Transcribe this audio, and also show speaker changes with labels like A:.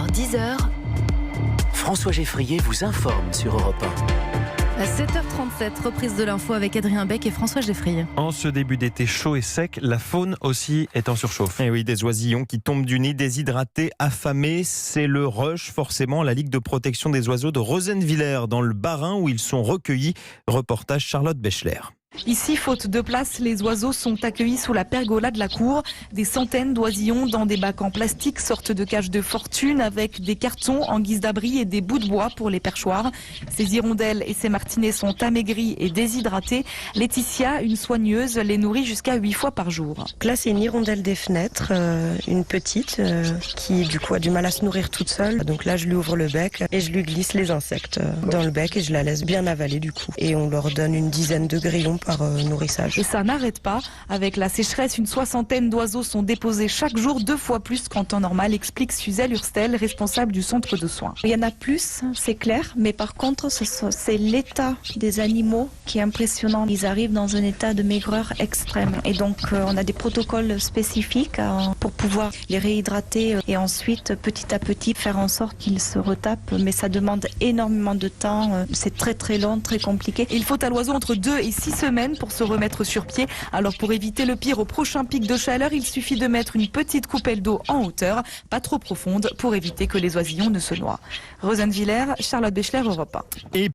A: 10h, François Geffrier vous informe sur Europe 1.
B: À 7h37, reprise de l'info avec Adrien Beck et François Geffrier.
C: En ce début d'été chaud et sec, la faune aussi est en surchauffe.
D: Et oui, des oisillons qui tombent du nid, déshydratés, affamés. C'est le rush, forcément. La Ligue de protection des oiseaux de Rosenwiller, dans le Bas-Rhin, où ils sont recueillis. Reportage Charlotte Bechler.
E: Ici, faute de place, les oiseaux sont accueillis sous la pergola de la cour. Des centaines d'oisillons dans des bacs en plastique sortent de cages de fortune avec des cartons en guise d'abri et des bouts de bois pour les perchoirs. Ces hirondelles et ces martinets sont amaigris et déshydratés. Laetitia, une soigneuse, les nourrit jusqu'à 8 fois par jour.
F: Là, c'est une hirondelle des fenêtres, une petite qui du coup a du mal à se nourrir toute seule. Donc là, je lui ouvre le bec et je lui glisse les insectes dans le bec et je la laisse bien avaler du coup. Et on leur donne une dizaine de grillons par nourrissage.
E: Et ça n'arrête pas. Avec la sécheresse, une soixantaine d'oiseaux sont déposés chaque jour, 2 fois plus qu'en temps normal, explique Suzelle Hurstel, responsable du centre de soins.
G: Il y en a plus, c'est clair, mais par contre, c'est l'état des animaux qui est impressionnant. Ils arrivent dans un état de maigreur extrême. Et donc, on a des protocoles spécifiques pour pouvoir les réhydrater et ensuite, petit à petit, faire en sorte qu'ils se retapent. Mais ça demande énormément de temps. C'est très très long, très compliqué.
E: Il faut à l'oiseau entre 2 et 6 semaines pour se remettre sur pied. Alors pour éviter le pire au prochain pic de chaleur, il suffit de mettre une petite coupelle d'eau en hauteur, pas trop profonde, pour éviter que les oisillons ne se noient. Rosenwiller, Charlotte Bechler, Europe 1.
D: Et